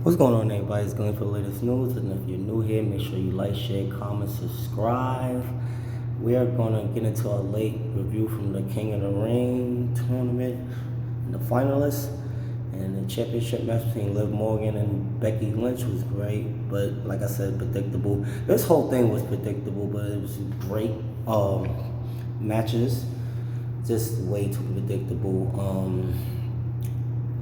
What's going on, everybody? It's Gunther for the latest news, and if you're new here, make sure you like, share, comment, subscribe. We are gonna get into a late review from the King of the Ring tournament and the finalists, and the championship match between Liv Morgan and Becky Lynch was great, but like I said, predictable. This whole thing was predictable, but it was great matches, just way too predictable.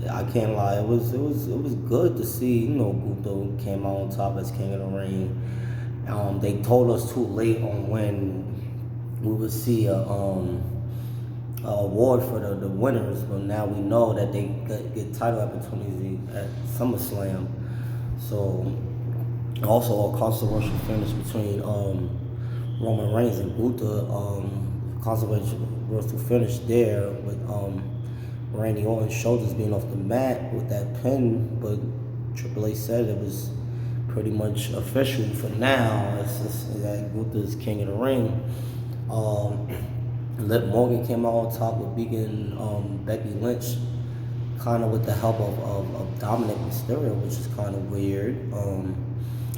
I can't lie. It was good to see. Gunther came out on top as King of the Ring. They told us too late on when we would see a award for the winners, but now we know that they get title opportunities at SummerSlam. So also a controversial finish between Roman Reigns and Gunther. Controversial finish there with Randy Orton's shoulders being off the mat with that pin, but Triple H said it was pretty much official for now. It's just that Gunther's King of the Ring. Liv Morgan came out on top with beating Becky Lynch, kind of with the help of Dominic Mysterio, which is kind of weird.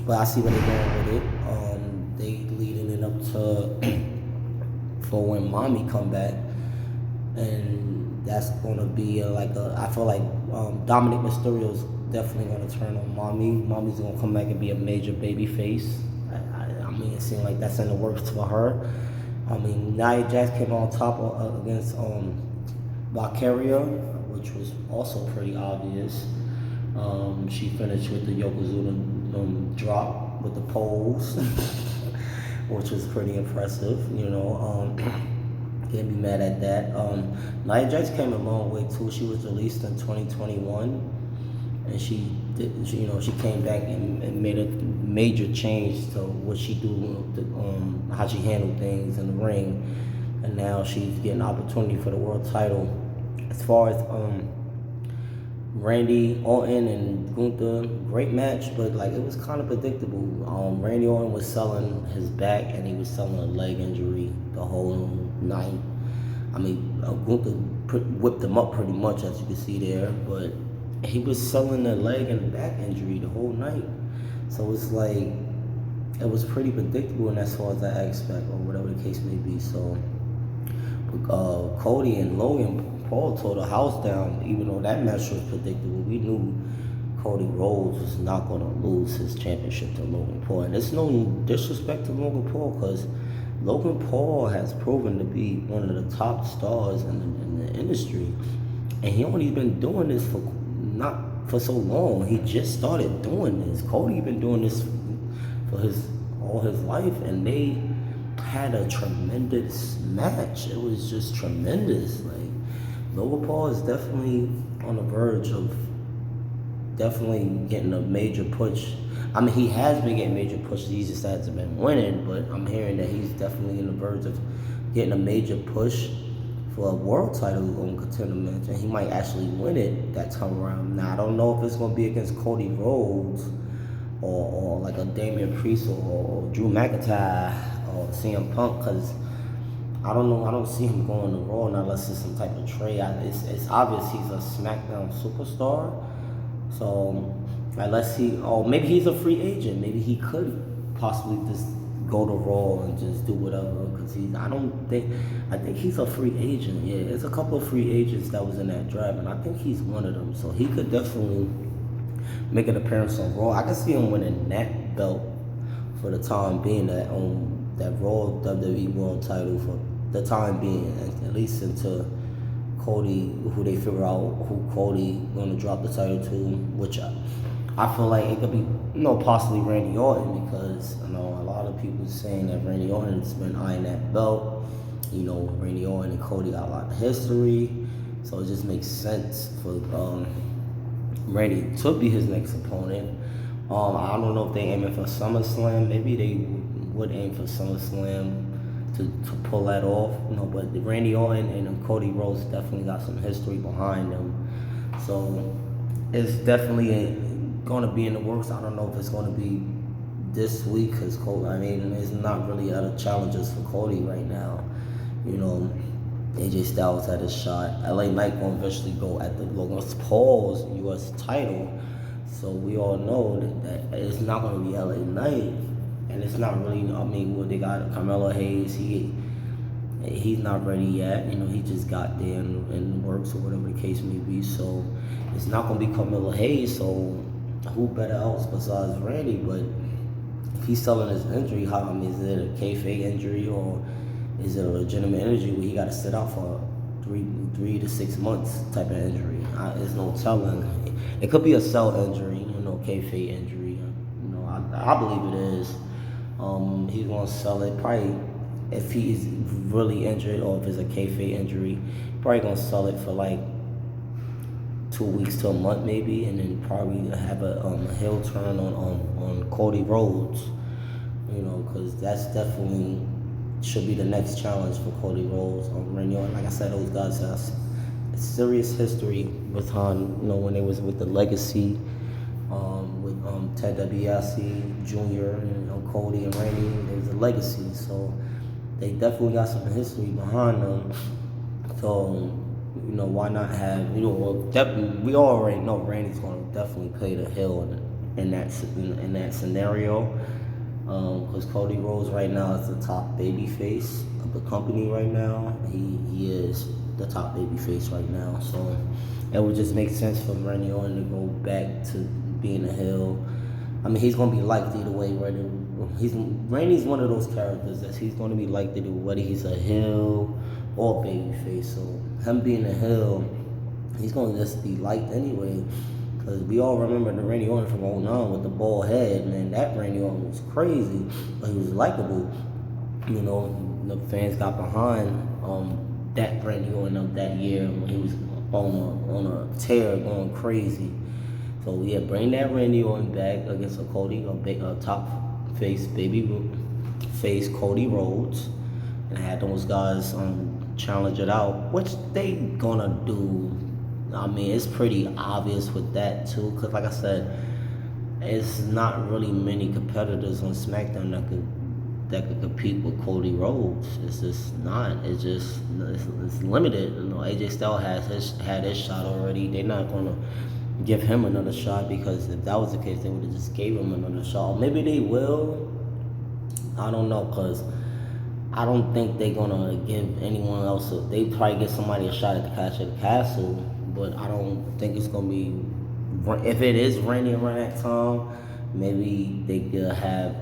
But I see where they're going with it. They leading it up to for when Mommy come back, and that's gonna be I feel like Dominic Mysterio is definitely gonna turn on Mommy. Mommy's gonna come back and be a major baby face. I mean, it seems like that's in the works for her. I mean, Nia Jax came on top against Valkyria, which was also pretty obvious. She finished with the Yokozuna drop with the poles, which was pretty impressive. Can't be mad at that. Nia Jax came a long way too. She was released in 2021, and she came back and made a major change to what she do, how she handled things in the ring, and now she's getting an opportunity for the world title. As far as Randy Orton and Gunther, great match, but it was kind of predictable. Randy Orton was selling his back and he was selling a leg injury the whole night. I mean, Gunther whipped him up pretty much, as you can see there, but he was selling the leg and back injury the whole night. So it's it was pretty predictable, and as far as that aspect, or whatever the case may be. So Cody and Logan Paul tore the house down, even though that match was predictable. We knew Cody Rhodes was not going to lose his championship to Logan Paul. And there's no disrespect to Logan Paul, because Logan Paul has proven to be one of the top stars in the industry. And he only been doing this not for so long. He just started doing this. Cody been doing this for all his life, and they had a tremendous match. It was just tremendous. Logan Paul is definitely on the verge of definitely getting a major push. I mean, he has been getting major pushes. He just hasn't been winning, but I'm hearing that he's definitely in the verge of getting a major push for a world title on Contender match, and he might actually win it that time around. Now, I don't know if it's going to be against Cody Rhodes or like a Damian Priest or Drew McIntyre or CM Punk, because I don't know. I don't see him going to Raw unless it's some type of trade. It's obvious he's a SmackDown superstar. So or maybe he's a free agent. Maybe he could possibly just go to Raw and just do whatever. Because I think he's a free agent. Yeah, there's a couple of free agents that was in that draft, and I think he's one of them. So he could definitely make an appearance on Raw. I can see him winning that belt for the time being, that Raw WWE World title for the time being, at least until Cody, who they figure out who Cody going to drop the title to, which I feel like it could be, possibly Randy Orton, because a lot of people saying that Randy Orton's been eyeing that belt. Randy Orton and Cody got a lot of history, so it just makes sense for Randy to be his next opponent. I don't know if they aiming for SummerSlam. Maybe they would aim for SummerSlam to pull that off, but Randy Orton and Cody Rhodes definitely got some history behind them. So it's definitely going to be in the works. I don't know if it's going to be this week, because there's not really other challenges for Cody right now. AJ Styles had his shot. LA Knight going to eventually go at the Logan Paul's U.S. title. So we all know that it's not going to be LA Knight, and it's not really. I mean, what they got Carmelo Hayes. He's not ready yet. He just got there and works or whatever the case may be. So it's not going to be Carmelo Hayes. So who better else besides Randy? But if he's selling his injury, is it a kayfabe injury or is it a legitimate injury where he got to sit out for 3 to 6 months type of injury? There's no telling. It could be a cell injury, kayfabe injury. I believe it is. He's gonna sell it probably if he's really injured or if it's a kayfabe injury. Probably gonna sell it for like 2 weeks to a month maybe, and then probably have a heel turn on Cody Rhodes. Because that's definitely should be the next challenge for Cody Rhodes on Reno. And like I said, those guys have serious history with when they was with the Legacy, with Ted DiBiase Jr. and Cody and Randy. There's a legacy, so they definitely got some history behind them. So why not have we already know Randy's going to definitely play the heel in that scenario. Because Cody Rhodes right now is the top baby face of the company right now. He is the top baby face right now. So it would just make sense for Randy Orton to go back to being a heel. I mean, he's going to be liked either way. Randy's one of those characters that he's going to be liked either whether he's a heel or baby face. So him being a heel, he's going to just be liked anyway. Because we all remember the Randy Orton from 2009 with the bald head, man. That Randy Orton was crazy, but he was likable. The fans got behind that Randy Orton of that year when he was on a tear going crazy. So yeah, bring that Randy Orton back against a top face Cody Rhodes, and had those guys challenge it out, which they gonna do. I mean, it's pretty obvious with that too, because like I said, it's not really many competitors on SmackDown that could compete with Cody Rhodes. It's just not. It's limited. AJ Styles had his shot already. They're not gonna give him another shot, because if that was the case, they would have just gave him another shot. Or maybe they will. I don't know, because I don't think they're gonna give anyone else. They probably give somebody a shot at the Clash of the Castle. But I don't think it's gonna be. If it is Randy around that time, maybe they could have.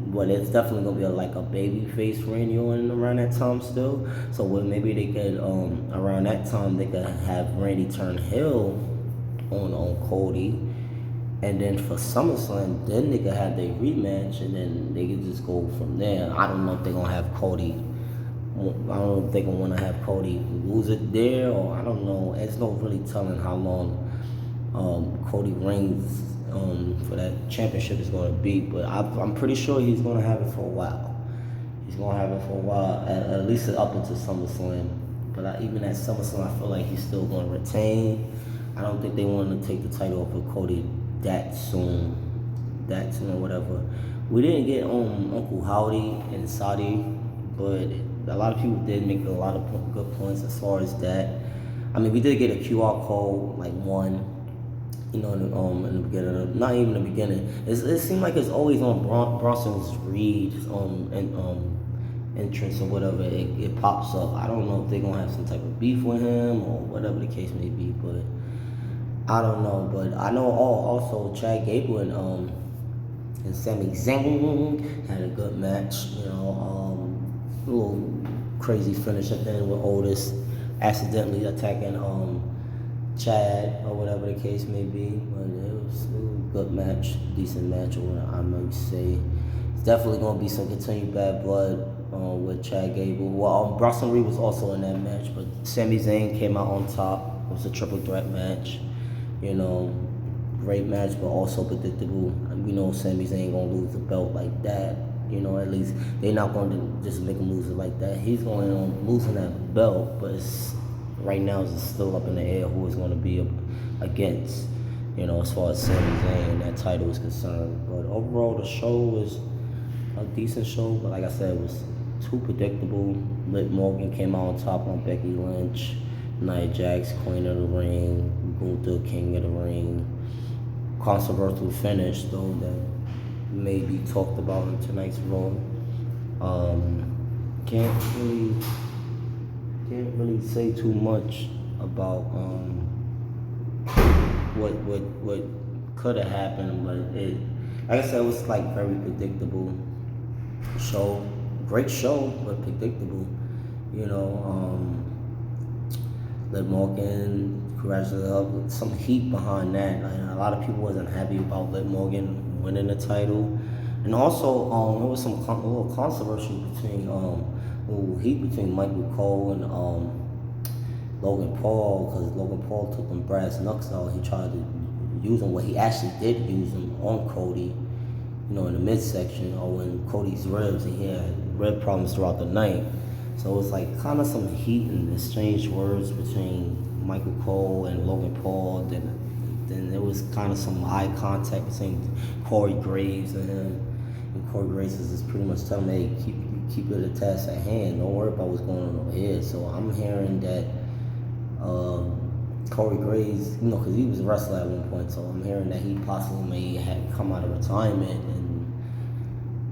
Well, it's definitely gonna be a baby face Randy Orton around that time still. So maybe they could around that time they could have Randy turn heel on Cody, and then for SummerSlam, then they could have their rematch, and then they could just go from there. I don't know if they're gonna have Cody. I don't know if they're going to want to have Cody lose it there, or I don't know. It's no really telling how long Cody reigns for that championship is going to be, but I'm pretty sure he's going to have it for a while. He's going to have it for a while, at least up until SummerSlam. But even at SummerSlam, I feel like he's still going to retain. I don't think they want to take the title off of Cody that soon or whatever. We didn't get Uncle Howdy and Saudi, but a lot of people did make a lot of good points as far as that. I mean, we did get a QR code, like one, in the beginning. Not even the beginning. It seemed like it's always on Bronson's Reed's entrance or whatever. It pops up. I don't know if they're gonna have some type of beef with him or whatever the case may be, but I don't know. But I know also Chad Gable and Sami Zayn had a good match. A little crazy finish at the end with Otis accidentally attacking Chad or whatever the case may be. But it was a good match, decent match, or what I might say. It's definitely gonna be some continued bad blood with Chad Gable. Well, Bronson Reed was also in that match, but Sami Zayn came out on top. It was a triple threat match. Great match, but also predictable. We know Sami Zayn gonna lose the belt like that. At least they're not going to just make him lose it like that. He's going on losing that belt, but right now it's still up in the air who is going to be against, as far as Sami Zayn and that title is concerned. But overall, the show was a decent show, but like I said, it was too predictable. Liv Morgan came out on top on Becky Lynch. Nia Jax, Queen of the Ring. Gunther, King of the Ring. controversial finish though that may be talked about in tonight's Raw. Can't really say too much about what could have happened, but it, like I said, it was like very predictable show. Great show, but predictable. You know, Liv Morgan congratulated her with some heat behind that. Like, a lot of people wasn't happy about Liv Morgan winning the title, and also there was some a little controversy between little heat between Michael Cole and Logan Paul, because Logan Paul took them brass knucks out. He tried to use them. Well, he actually did use them on Cody, you know, in the midsection or in Cody's ribs, and he had rib problems throughout the night. So it was like kind of some heat and exchanged words between Michael Cole and Logan Paul. Then there was kind of some eye contact between Corey Graves and him. And Corey Graves is just pretty much telling him, hey, keep it a task at hand. Don't worry about what's going on over here. So I'm hearing that Corey Graves, you know, because he was a wrestler at one point, so I'm hearing that he possibly may have come out of retirement and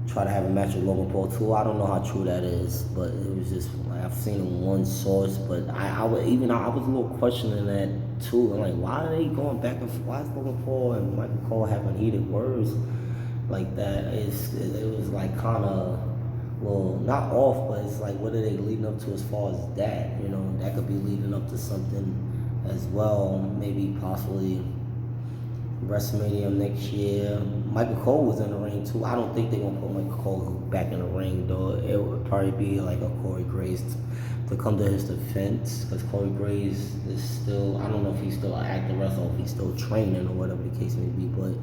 try to have a match with Logan Paul too. I don't know how true that is, but it was just like I've seen it in one source. But I was a little questioning that too. I'm like, why are they going back and forth? Why is Logan Paul and Michael Cole having heated words like that? It was like kind of, well, not off, but it's like, what are they leading up to as far as that? You know, that could be leading up to something as well, maybe possibly WrestleMania next year. Michael Cole was in the ring too. I don't think they're gonna put Michael Cole back in the ring though. It would probably be like a Corey Graves to come to his defense, because Corey Graves is still, I don't know if he's still an active wrestler or if he's still training or whatever the case may be, but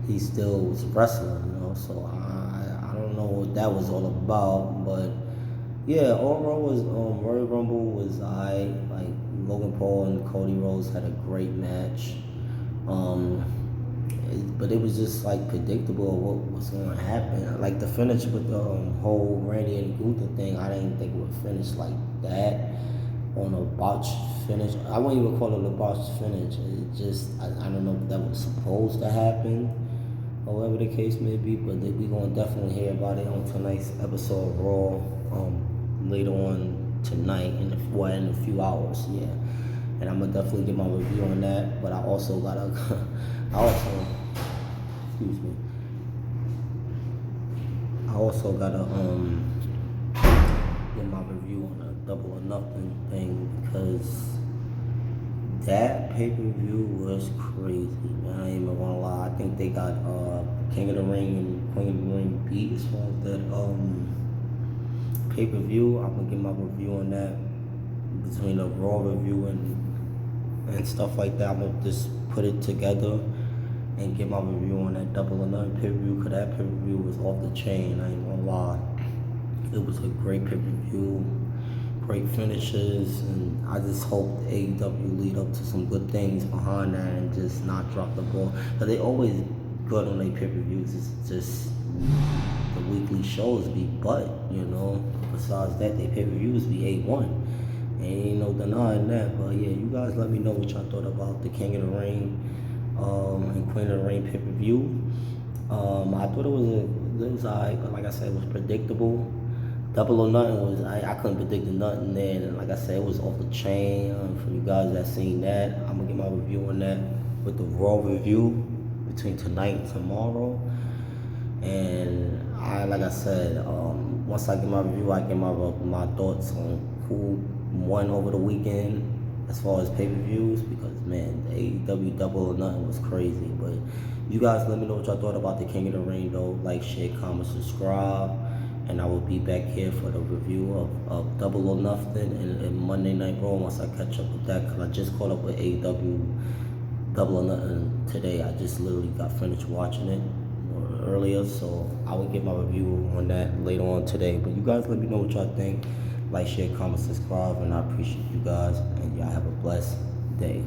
he still was a wrestler, you know, so I don't know what that was all about. But yeah, overall was Royal Rumble was like Logan Paul and Cody Rhodes had a great match. But it was just like predictable what was going to happen. Like the finish with the whole Randy and Gunther thing, I didn't think it would finish like that on a botch finish. I wouldn't even call it a botch finish. It just, I don't know if that was supposed to happen or whatever the case may be, but we're going to definitely hear about it on tonight's episode of Raw later on tonight in a few hours, yeah. And I'm gonna definitely get my review on that. But I also gotta, I also gotta get my review on the Double or Nothing thing, because that pay-per-view was crazy, man. I ain't even gonna lie. I think they got King of the Ring and Queen of the Ring beat as far as that pay-per-view. I'm gonna get my review on that between the Raw review and stuff like that. I'm gonna just put it together and get my review on that Double or Nothing pay-per-view, because that pay-per-view was off the chain. I ain't gonna lie. It was a great pay-per-view, great finishes, and I just hope AEW lead up to some good things behind that and just not drop the ball. But they always good on their pay-per-views. It's just the weekly shows be butt, you know. Besides that, they pay-per-views be A1. Ain't no denying that. But yeah, you guys let me know what y'all thought about the King of the Ring and Queen of the Ring pay-per-view. I thought it was alright, but like I said, it was predictable. Double or Nothing was, I couldn't predict nothing there, and like I said, it was off the chain. For you guys that seen that, I'm gonna get my review on that with the Raw review between tonight and tomorrow. And like I said, once I get my review, I get my thoughts on who won over the weekend as far as pay-per-views, because man, the AEW Double or Nothing was crazy. But you guys let me know what y'all thought about the King of the Ring though. Like, share, comment, subscribe, and I will be back here for the review of Double or Nothing and Monday Night Raw once I catch up with that, because I just caught up with AEW Double or Nothing today. I just literally got finished watching it earlier, so I will get my review on that later on today. But you guys let me know what y'all think. Like, share, comment, subscribe, and I appreciate you guys, and y'all have a blessed day.